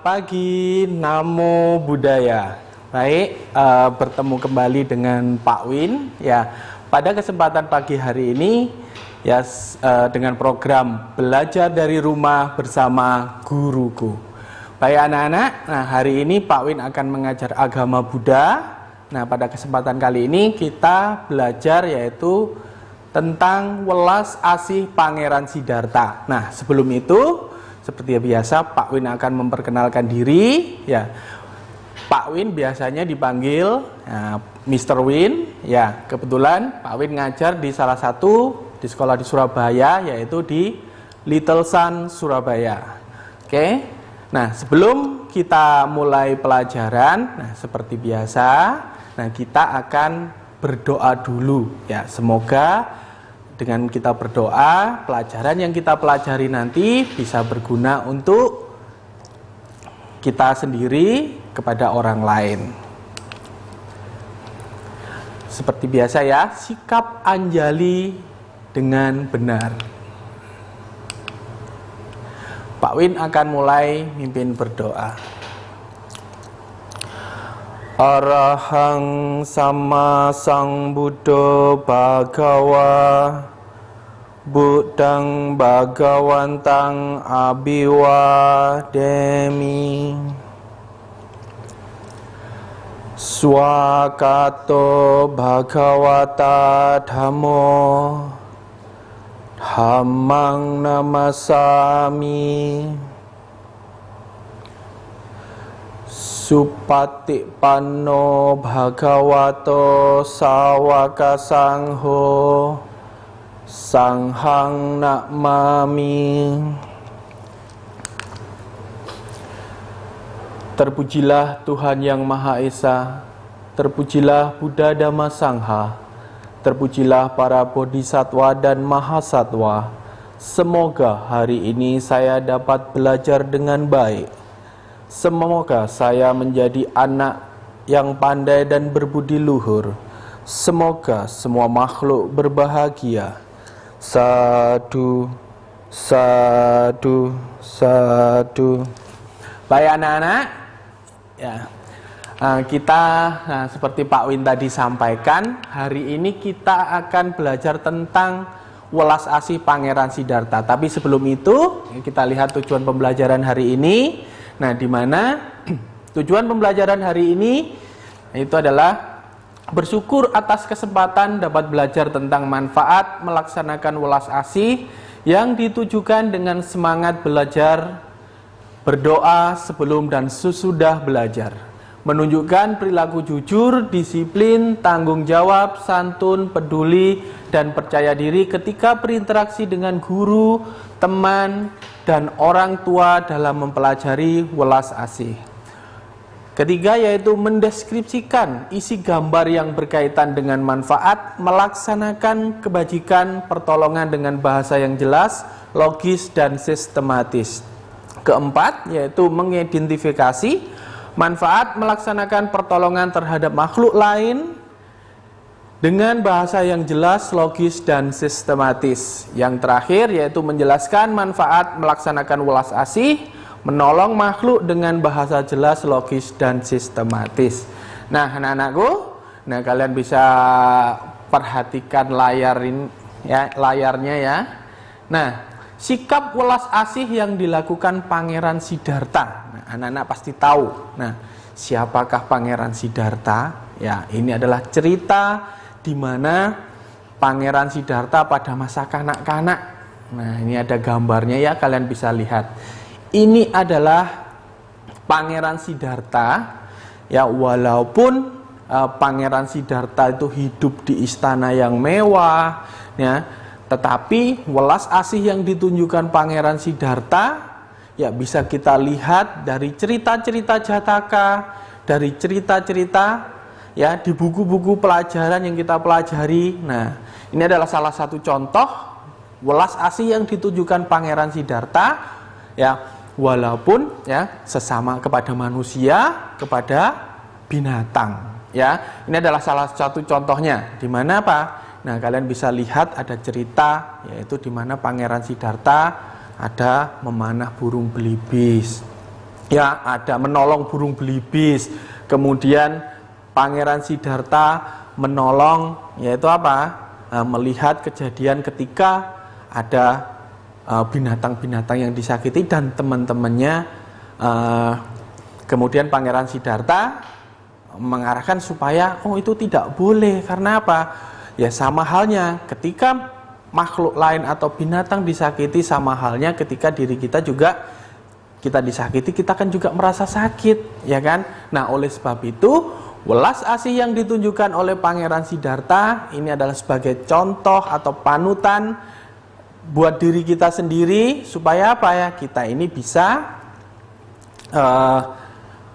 pagi, Namo Buddhaya. Baik, bertemu kembali dengan Pak Win. Ya, pada kesempatan pagi hari ini, ya dengan program belajar dari rumah bersama guruku. Baik anak-anak, nah hari ini Pak Win akan mengajar agama Buddha. Nah pada kesempatan kali ini kita belajar yaitu tentang welas asih Pangeran Siddhartha. Nah sebelum itu, seperti biasa Pak Win akan memperkenalkan diri. Ya, Pak Win biasanya dipanggil Mr. Win. Ya, kebetulan Pak Win ngajar di salah satu di sekolah di Surabaya, yaitu di Little Sun Surabaya. Oke. Nah, sebelum kita mulai pelajaran, nah seperti biasa, nah kita akan berdoa dulu. Ya, semoga dengan kita berdoa, pelajaran yang kita pelajari nanti bisa berguna untuk kita sendiri kepada orang lain. Seperti biasa ya, sikap anjali dengan benar. Pak Win akan mulai mimpin berdoa. Arahang sama sang Buddha Bhagawa Buddhang Bhagawantang Abhiwademi Swakato Bhagawata Dhammo Dhammang namasami Supatipanno Bhagavato Sawaka Sangho Sanghang Namami. Terpujilah Tuhan Yang Maha Esa, terpujilah Buddha Dhamma Sangha, terpujilah para bodhisattva dan mahasatwa. Semoga hari ini saya dapat belajar dengan baik. Semoga saya menjadi anak yang pandai dan berbudi luhur. Semoga semua makhluk berbahagia. Sadu, sadu, sadu. Baik anak-anak, ya. Kita seperti Pak Win tadi sampaikan, hari ini kita akan belajar tentang welas asih Pangeran Siddhartha. Tapi sebelum itu, kita lihat tujuan pembelajaran hari ini. Nah, di mana tujuan pembelajaran hari ini itu adalah bersyukur atas kesempatan dapat belajar tentang manfaat melaksanakan welas asih yang ditujukan dengan semangat belajar, berdoa sebelum dan sesudah belajar, menunjukkan perilaku jujur, disiplin, tanggung jawab, santun, peduli, dan percaya diri ketika berinteraksi dengan guru, teman, dan orang tua dalam mempelajari welas asih. Ketiga yaitu mendeskripsikan isi gambar yang berkaitan dengan manfaat melaksanakan kebajikan pertolongan dengan bahasa yang jelas, logis, dan sistematis. Keempat yaitu mengidentifikasi manfaat melaksanakan pertolongan terhadap makhluk lain dengan bahasa yang jelas, logis, dan sistematis. Yang terakhir yaitu menjelaskan manfaat melaksanakan welas asih, menolong makhluk dengan bahasa jelas, logis, dan sistematis. Nah anak-anakku, nah kalian bisa perhatikan layarnya ya. Nah, sikap welas asih yang dilakukan Pangeran Siddhartha. Nah, anak-anak pasti tahu. Nah, siapakah Pangeran Siddhartha? Ya, ini adalah cerita di mana Pangeran Siddhartha pada masa kanak-kanak. Nah, ini ada gambarnya ya, kalian bisa lihat. Ini adalah Pangeran Siddhartha. Ya, walaupun Pangeran Siddhartha itu hidup di istana yang mewah, ya, tetapi welas asih yang ditunjukkan Pangeran Siddhartha ya bisa kita lihat dari cerita-cerita Jataka, dari cerita-cerita ya di buku-buku pelajaran yang kita pelajari. Nah, ini adalah salah satu contoh welas asih yang ditujukan Pangeran Siddhartha ya, walaupun ya sesama kepada manusia, kepada binatang ya. Ini adalah salah satu contohnya di mana apa? Nah, kalian bisa lihat ada cerita yaitu di mana Pangeran Siddhartha ada memanah burung belibis. Ya, ada menolong burung belibis. Kemudian Pangeran Siddhartha menolong, yaitu apa? Melihat kejadian ketika ada binatang-binatang yang disakiti dan teman-temannya. Kemudian Pangeran Siddhartha mengarahkan supaya itu tidak boleh. Karena apa? Ya sama halnya ketika makhluk lain atau binatang disakiti, sama halnya ketika diri kita juga kita disakiti, kita kan juga merasa sakit, ya kan? Nah, oleh sebab itu, welas asih yang ditunjukkan oleh Pangeran Siddhartha ini adalah sebagai contoh atau panutan buat diri kita sendiri, supaya apa ya? Kita ini bisa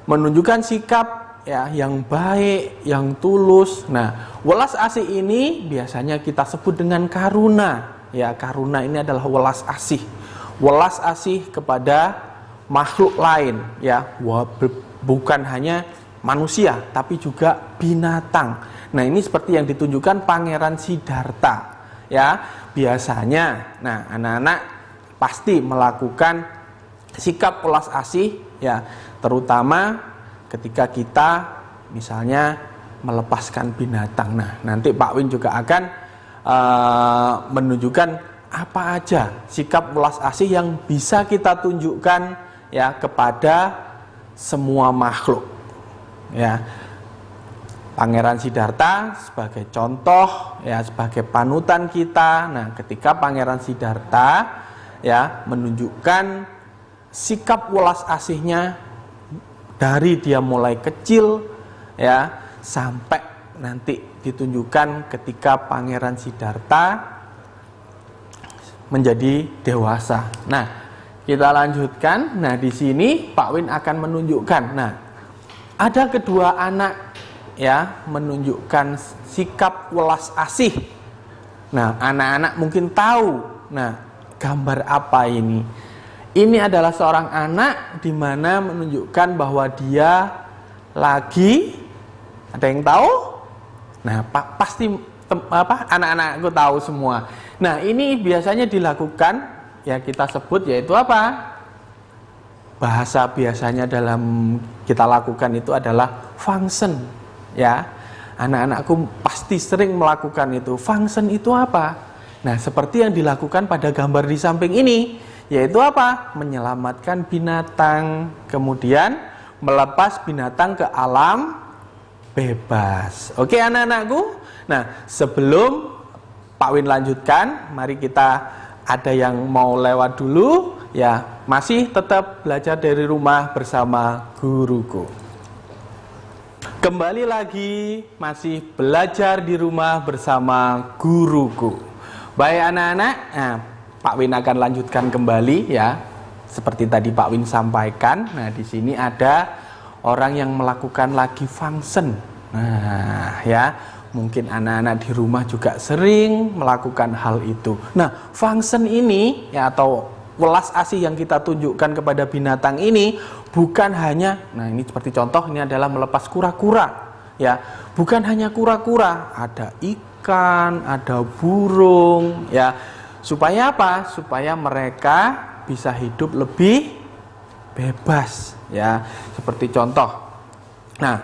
menunjukkan sikap ya yang baik, yang tulus. Nah, welas asih ini biasanya kita sebut dengan karuna. Ya, karuna ini adalah welas asih. Welas asih kepada makhluk lain, ya, bukan hanya manusia, tapi juga binatang. Nah, ini seperti yang ditunjukkan Pangeran Siddhartha, ya. Biasanya, nah, anak-anak pasti melakukan sikap welas asih, ya, terutama ketika kita misalnya melepaskan binatang. Nah, nanti Pak Win juga akan menunjukkan apa aja sikap welas asih yang bisa kita tunjukkan ya kepada semua makhluk. Ya. Pangeran Siddhartha sebagai contoh, ya, sebagai panutan kita. Nah, ketika Pangeran Siddhartha ya menunjukkan sikap welas asihnya dari dia mulai kecil ya sampai nanti ditunjukkan ketika Pangeran Siddhartha menjadi dewasa. Nah, kita lanjutkan. Nah, di sini Pak Win akan menunjukkan. Nah, ada kedua anak ya menunjukkan sikap welas asih. Nah, anak-anak mungkin tahu. Nah, gambar apa ini? Ini adalah seorang anak di mana menunjukkan bahwa dia lagi, ada yang tahu? Nah, pasti anak-anakku tahu semua. Nah, ini biasanya dilakukan ya kita sebut yaitu apa? Bahasa biasanya dalam kita lakukan itu adalah function, ya. Anak-anakku pasti sering melakukan itu. Function itu apa? Nah, seperti yang dilakukan pada gambar di samping ini, yaitu apa? Menyelamatkan binatang, kemudian melepas binatang ke alam bebas. Oke, anak-anakku. Nah, sebelum Pak Win lanjutkan, mari kita ada yang mau lewat dulu, ya, masih tetap belajar dari rumah bersama guruku. Kembali lagi, masih belajar di rumah bersama guruku. Baik anak-anak, nah, Pak Win akan lanjutkan kembali ya. Seperti tadi Pak Win sampaikan, nah di sini ada orang yang melakukan lagi function. Nah, ya, mungkin anak-anak di rumah juga sering melakukan hal itu. Nah, function ini ya atau welas asih yang kita tunjukkan kepada binatang ini bukan hanya, nah ini seperti contoh ini adalah melepas kura-kura. Ya, bukan hanya kura-kura, ada ikan, ada burung, ya. Supaya apa? Supaya mereka bisa hidup lebih bebas, ya. Seperti contoh. Nah,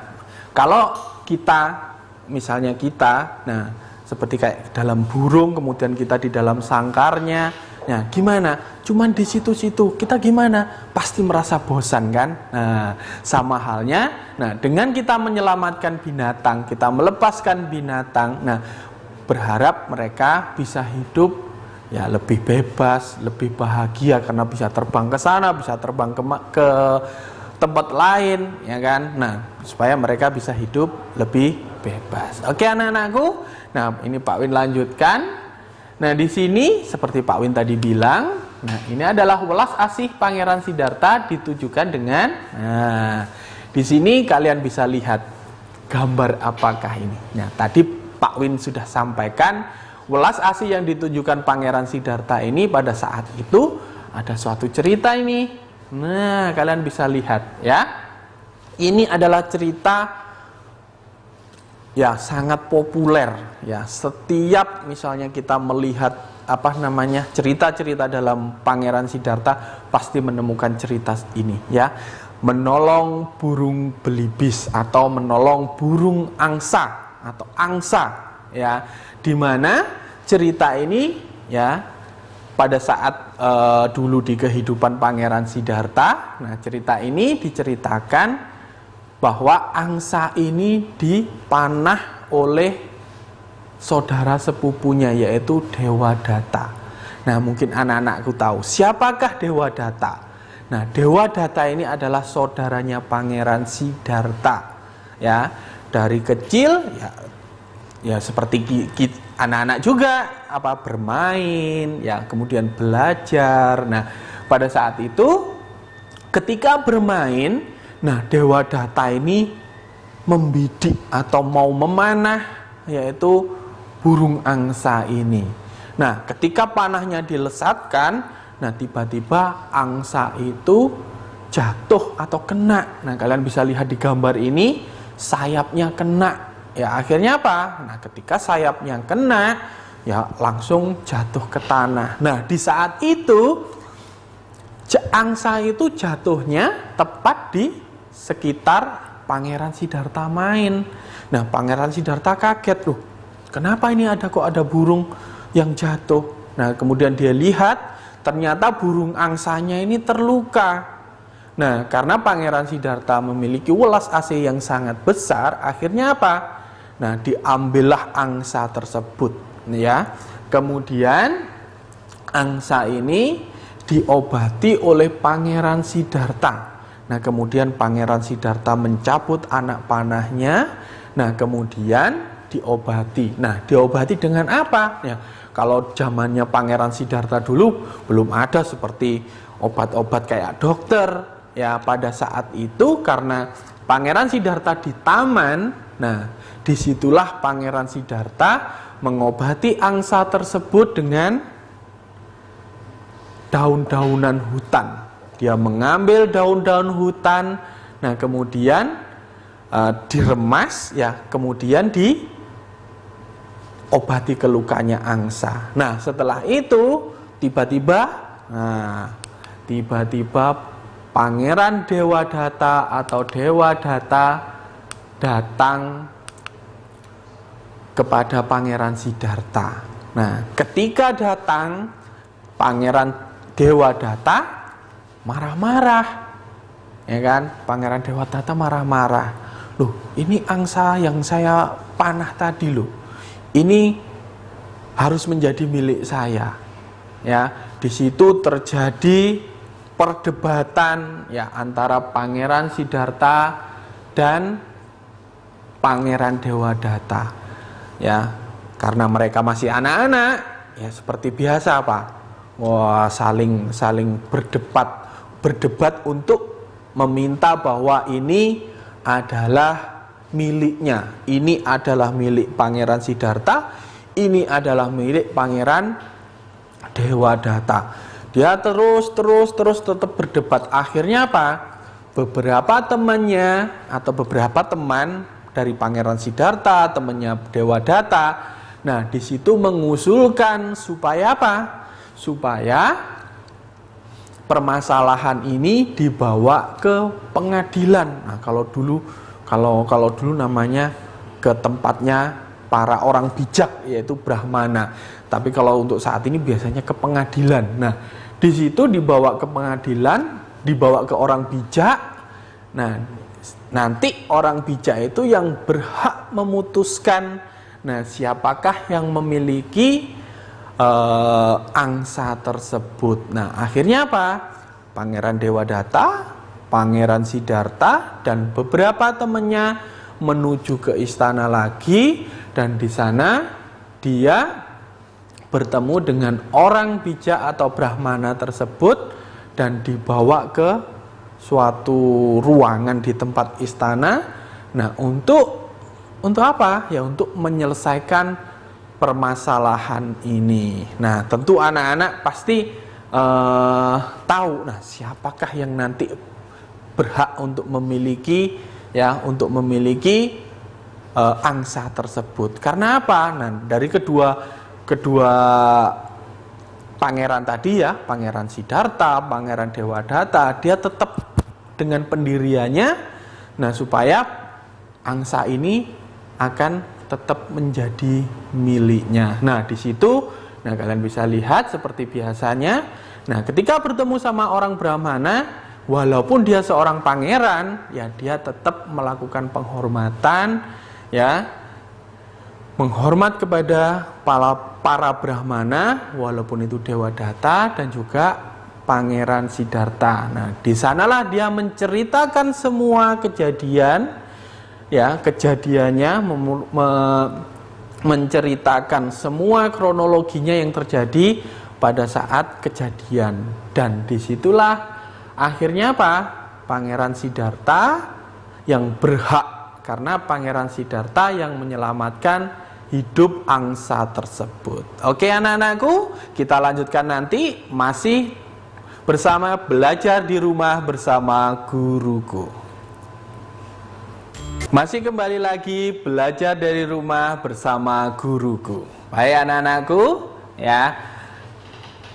kalau kita misalnya kita, nah seperti kayak dalam burung, kemudian kita di dalam sangkarnya, nah gimana? Cuman di situ-situ, kita gimana? Pasti merasa bosan kan? Nah, sama halnya, nah dengan kita menyelamatkan binatang, kita melepaskan binatang, nah berharap mereka bisa hidup ya lebih bebas, lebih bahagia karena bisa terbang ke sana, bisa terbang ke tempat lain, ya kan? Nah, supaya mereka bisa hidup lebih bebas. Oke anak-anakku. Nah, ini Pak Win lanjutkan. Nah, di sini seperti Pak Win tadi bilang, nah ini adalah welas asih Pangeran Siddhartha ditujukan dengan, nah di sini kalian bisa lihat gambar apakah ini. Nah, tadi Pak Win sudah sampaikan welas asih yang ditunjukkan Pangeran Siddhartha ini pada saat itu ada suatu cerita ini. Nah, kalian bisa lihat ya. Ini adalah cerita ya sangat populer ya. Setiap misalnya kita melihat cerita-cerita dalam Pangeran Siddhartha pasti menemukan cerita ini ya. menolong burung belibis atau menolong burung angsa atau angsa, ya, di mana cerita ini, ya, pada saat dulu di kehidupan Pangeran Siddhartha, nah cerita ini diceritakan bahwa angsa ini dipanah oleh saudara sepupunya yaitu Dewadatta. Nah, mungkin anak-anakku tahu siapakah Dewadatta. Nah, Dewadatta ini adalah saudaranya Pangeran Siddhartha. Ya, dari kecil ya seperti anak-anak juga bermain, ya, kemudian belajar. Nah, pada saat itu ketika bermain, nah Dewadatta ini membidik atau mau memanah yaitu burung angsa ini. Nah, ketika panahnya dilesatkan, nah tiba-tiba angsa itu jatuh atau kena. Nah, kalian bisa lihat di gambar ini, sayapnya kena. Ya, akhirnya apa? Nah, ketika sayapnya kena, ya langsung jatuh ke tanah. Nah, di saat itu angsa itu jatuhnya tepat di sekitar Pangeran Siddhartha main. Nah, Pangeran Siddhartha kaget, loh, kenapa ini kok ada burung yang jatuh? Nah, kemudian dia lihat ternyata burung angsanya ini terluka. Nah, karena Pangeran Siddhartha memiliki welas asih yang sangat besar, akhirnya apa? Nah, diambillah angsa tersebut, ya. Kemudian angsa ini diobati oleh Pangeran Siddhartha. Nah, kemudian Pangeran Siddhartha mencabut anak panahnya. Nah, kemudian diobati. Nah, diobati dengan apa? Ya, kalau zamannya Pangeran Siddhartha dulu belum ada seperti obat-obat kayak dokter. Ya, pada saat itu karena Pangeran Siddhartha di taman, nah disitulah Pangeran Siddhartha mengobati angsa tersebut dengan daun-daunan hutan. Dia mengambil daun-daun hutan, nah kemudian diremas, ya, kemudian diobati ke lukanya angsa. Nah, setelah itu tiba-tiba Pangeran Dewadatta atau Dewadatta datang kepada Pangeran Siddhartha. Nah, ketika datang, Pangeran Dewadatta marah-marah, ya kan? Pangeran Dewadatta marah-marah. Loh, ini angsa yang saya panah tadi, loh. Ini harus menjadi milik saya. Ya, di situ terjadi perdebatan, ya, antara Pangeran Siddhartha dan Pangeran Dewadatta. Ya, karena mereka masih anak-anak, ya seperti biasa, Pak. Wah, saling berdebat untuk meminta bahwa ini adalah miliknya. Ini adalah milik Pangeran Siddhartha, ini adalah milik Pangeran Dewadatta. Dia terus tetap berdebat. Akhirnya apa? Beberapa temannya atau beberapa teman dari Pangeran Siddhartha, temannya Dewadatta, nah di situ mengusulkan supaya apa? Supaya permasalahan ini dibawa ke pengadilan. Nah, kalau dulu namanya ke tempatnya para orang bijak, yaitu Brahmana. Tapi kalau untuk saat ini biasanya ke pengadilan. Nah, di situ dibawa ke pengadilan, dibawa ke orang bijak. Nah, nanti orang bijak itu yang berhak memutuskan, nah siapakah yang memiliki angsa tersebut. Nah, akhirnya apa? Pangeran Dewadatta, Pangeran Siddhartha dan beberapa temannya menuju ke istana lagi, dan di sana dia bertemu dengan orang bijak atau Brahmana tersebut dan dibawa ke suatu ruangan di tempat istana. Nah, untuk apa? Ya, untuk menyelesaikan permasalahan ini. Nah, tentu anak-anak pasti tahu, nah siapakah yang nanti berhak untuk memiliki, ya, untuk memiliki angsa tersebut. Karena apa? Nah, dari kedua pangeran tadi, ya, Pangeran Siddhartha, Pangeran Dewadatta, dia tetap dengan pendiriannya. Nah, supaya angsa ini akan tetap menjadi miliknya. Nah, di situ kalian bisa lihat seperti biasanya. Nah, ketika bertemu sama orang Brahmana, walaupun dia seorang pangeran, ya dia tetap melakukan penghormatan, ya, menghormat kepada para Brahmana, walaupun itu Dewadatta dan juga Pangeran Siddhartha. Nah, di sanalah dia menceritakan semua kejadian, ya, kejadiannya, menceritakan semua kronologinya yang terjadi pada saat kejadian. Dan disitulah akhirnya apa? Pangeran Siddhartha yang berhak, karena Pangeran Siddhartha yang menyelamatkan hidup angsa tersebut. Oke anak-anakku, kita lanjutkan nanti masih bersama belajar di rumah bersama guruku. Masih kembali lagi belajar dari rumah bersama guruku. Baik anak-anakku, ya,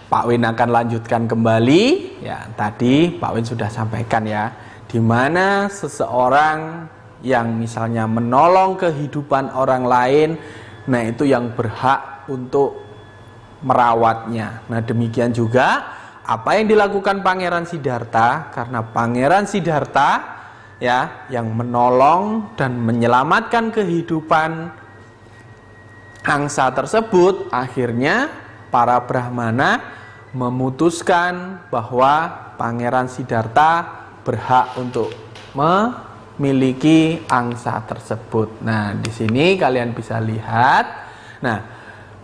Pak Win akan lanjutkan kembali. Ya, tadi Pak Win sudah sampaikan, ya, di mana seseorang yang misalnya menolong kehidupan orang lain, nah itu yang berhak untuk merawatnya. Nah, demikian juga apa yang dilakukan Pangeran Siddhartha, karena Pangeran Siddhartha, ya, yang menolong dan menyelamatkan kehidupan angsa tersebut, akhirnya para Brahmana memutuskan bahwa Pangeran Siddhartha berhak untuk memiliki angsa tersebut. Nah, di sini kalian bisa lihat. Nah,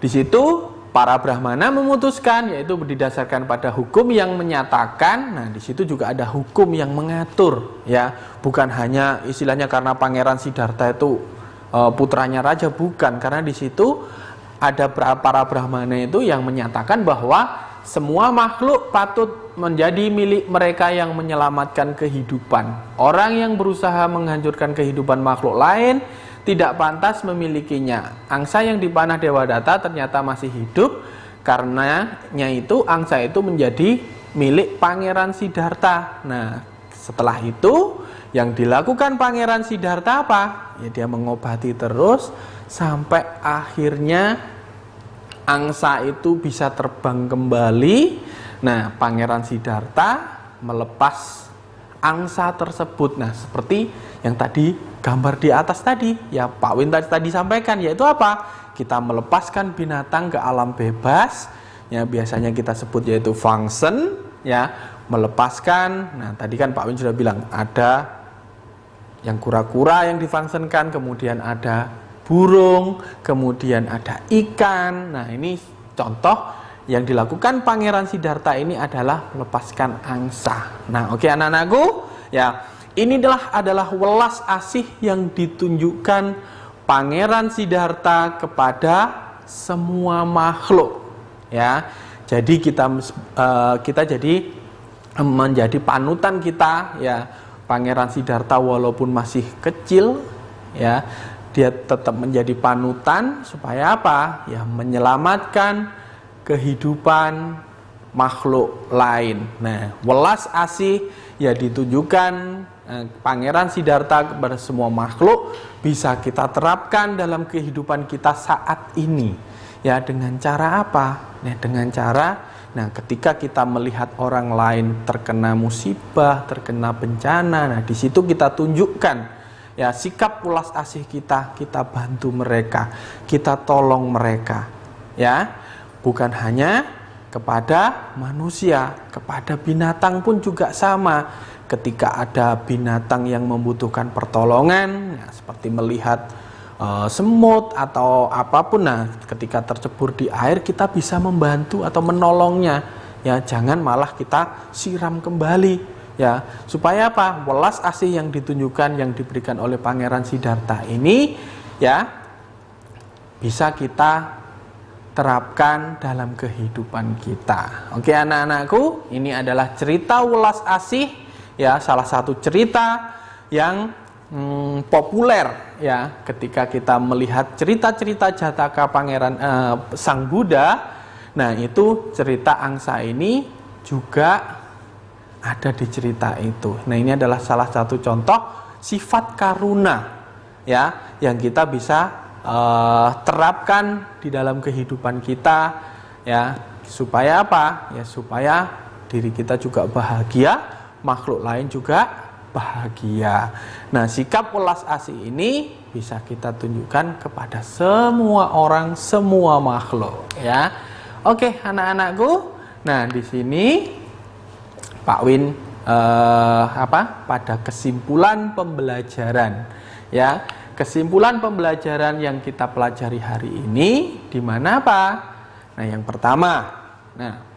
di situ para Brahmana memutuskan, yaitu didasarkan pada hukum yang menyatakan. Nah, di situ juga ada hukum yang mengatur, ya, bukan hanya istilahnya karena Pangeran Siddhartha itu putranya raja, bukan, karena di situ ada para Brahmana itu yang menyatakan bahwa semua makhluk patut menjadi milik mereka yang menyelamatkan kehidupan. Orang yang berusaha menghancurkan kehidupan makhluk lain tidak pantas memilikinya. Angsa yang dipanah Dewadatta ternyata masih hidup, karenanya itu angsa itu menjadi milik Pangeran Siddhartha. Nah, setelah itu yang dilakukan Pangeran Siddhartha apa? Ya, dia mengobati terus sampai akhirnya angsa itu bisa terbang kembali. Nah, Pangeran Siddhartha melepas angsa tersebut. Nah, seperti yang tadi gambar di atas tadi, ya, Pak Win tadi sampaikan, yaitu apa? Kita melepaskan binatang ke alam bebas, ya, biasanya kita sebut yaitu function, ya, melepaskan. Nah, tadi kan Pak Win sudah bilang ada yang kura-kura yang difunctionkan, kemudian ada burung, kemudian ada ikan. Nah, ini contoh yang dilakukan Pangeran Siddhartha ini adalah melepaskan angsa. Nah, oke anak-anakku, ya, ini adalah welas asih yang ditunjukkan Pangeran Siddhartha kepada semua makhluk, ya. Jadi kita jadi menjadi panutan kita, ya. Pangeran Siddhartha walaupun masih kecil, ya, dia tetap menjadi panutan supaya apa? Ya, menyelamatkan kehidupan makhluk lain. Nah, welas asih ya ditunjukkan Pangeran Siddhartha kepada semua makhluk bisa kita terapkan dalam kehidupan kita saat ini. Ya, dengan cara apa? Nah, dengan cara ketika kita melihat orang lain terkena musibah, terkena bencana, nah di situ kita tunjukkan ya sikap welas asih kita bantu mereka, kita tolong mereka, ya, bukan hanya kepada manusia, kepada binatang pun juga sama. Ketika ada binatang yang membutuhkan pertolongan, ya, seperti melihat semut atau apapun, nah ketika tercebur di air kita bisa membantu atau menolongnya, ya, jangan malah kita siram kembali, ya, supaya apa? Welas asih yang ditunjukkan, yang diberikan oleh Pangeran Siddhartha ini, ya, bisa kita terapkan dalam kehidupan kita. Oke anak-anakku, ini adalah cerita welas asih, ya, salah satu cerita yang populer, ya, ketika kita melihat cerita-cerita Jataka Pangeran Sang Buddha. Nah, itu cerita angsa ini juga ada di cerita itu. Nah, ini adalah salah satu contoh sifat karuna ya yang kita bisa terapkan di dalam kehidupan kita ya, supaya apa? Ya supaya diri kita juga bahagia, makhluk lain juga bahagia. Nah, sikap welas asih ini bisa kita tunjukkan kepada semua orang, semua makhluk ya. Oke, anak-anakku. Nah, di sini Pak Win pada kesimpulan pembelajaran ya. Kesimpulan pembelajaran yang kita pelajari hari ini di mana apa? Nah, yang pertama,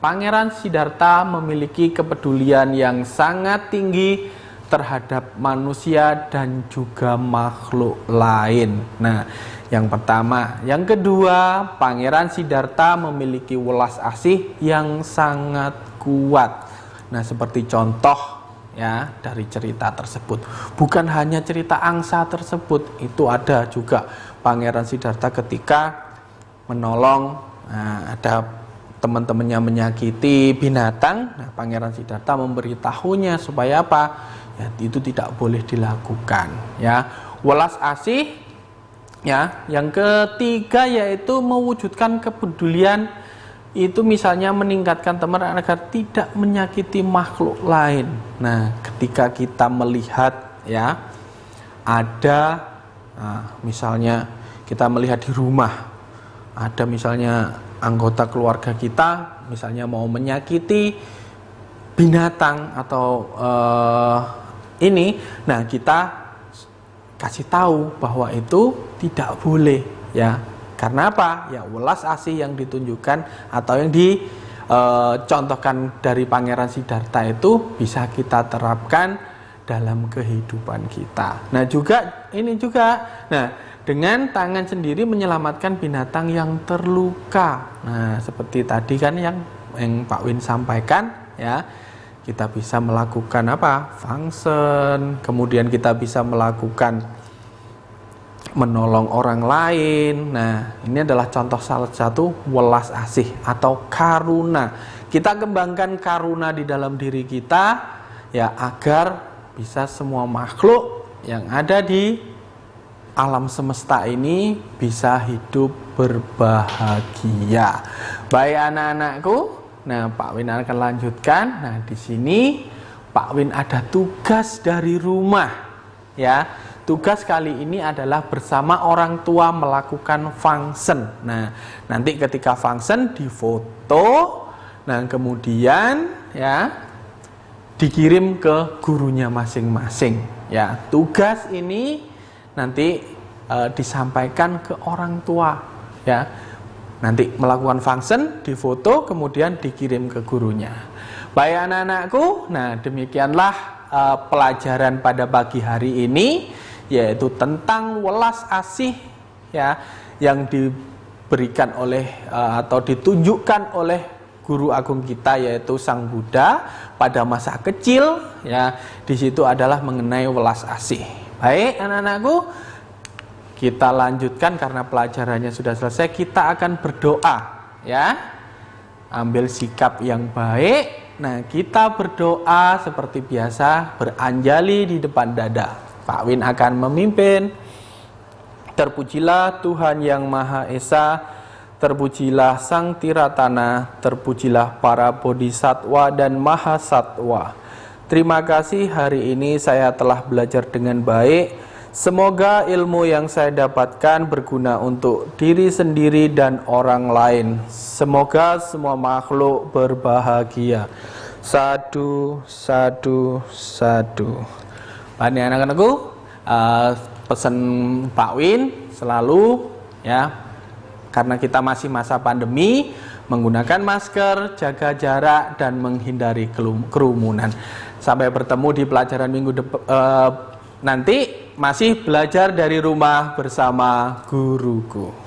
Pangeran Siddhartha memiliki kepedulian yang sangat tinggi terhadap manusia dan juga makhluk lain. Nah, yang pertama. Yang kedua, Pangeran Siddhartha memiliki welas asih yang sangat kuat. Nah, seperti contoh ya dari cerita tersebut. Bukan hanya cerita angsa tersebut, itu ada juga Pangeran Siddhartha ketika menolong ada teman-temannya menyakiti binatang. Nah, Pangeran Siddhartha memberitahunya supaya apa? Ya, itu tidak boleh dilakukan ya. Welas asih ya. Yang ketiga yaitu mewujudkan kepedulian, itu misalnya meningkatkan teman agar tidak menyakiti makhluk lain. Nah, ketika kita melihat ya ada misalnya kita melihat di rumah ada misalnya anggota keluarga kita misalnya mau menyakiti binatang atau nah kita kasih tahu bahwa itu tidak boleh ya. Karena apa? Ya welas asih yang ditunjukkan atau yang dicontohkan dari Pangeran Siddhartha itu bisa kita terapkan dalam kehidupan kita. Nah, dengan tangan sendiri menyelamatkan binatang yang terluka. Nah, seperti tadi kan yang Pak Win sampaikan ya. Kita bisa melakukan function, kemudian kita bisa melakukan menolong orang lain. Nah, ini adalah contoh salah satu welas asih atau karuna. Kita kembangkan karuna di dalam diri kita ya agar bisa semua makhluk yang ada di alam semesta ini bisa hidup berbahagia. Baik anak-anakku, nah Pak Win akan lanjutkan. Nah, di sini Pak Win ada tugas dari rumah ya. Tugas kali ini adalah bersama orang tua melakukan function. Nah, nanti ketika function difoto, nah kemudian ya dikirim ke gurunya masing-masing. Ya, tugas ini nanti disampaikan ke orang tua. Ya, nanti melakukan function, difoto, kemudian dikirim ke gurunya. Baik anak-anakku, nah demikianlah pelajaran pada pagi hari ini, yaitu tentang welas asih ya yang diberikan oleh atau ditunjukkan oleh guru agung kita yaitu Sang Buddha pada masa kecil ya. Di situ adalah mengenai welas asih. Baik anak-anakku, kita lanjutkan karena pelajarannya sudah selesai. Kita akan berdoa ya. Ambil sikap yang baik. Nah, kita berdoa seperti biasa, beranjali di depan dada. Pak Win akan memimpin. Terpujilah Tuhan Yang Maha Esa, terpujilah Sang Tiratana, terpujilah para bodhisatwa dan mahasatwa. Terima kasih hari ini saya telah belajar dengan baik. Semoga ilmu yang saya dapatkan berguna untuk diri sendiri dan orang lain. Semoga semua makhluk berbahagia. Sadu, sadu, sadu. Ini anak-anakku, pesan Pak Win selalu ya, karena kita masih masa pandemi, menggunakan masker, jaga jarak dan menghindari kerumunan. Sampai bertemu di pelajaran minggu nanti, masih belajar dari rumah bersama guruku.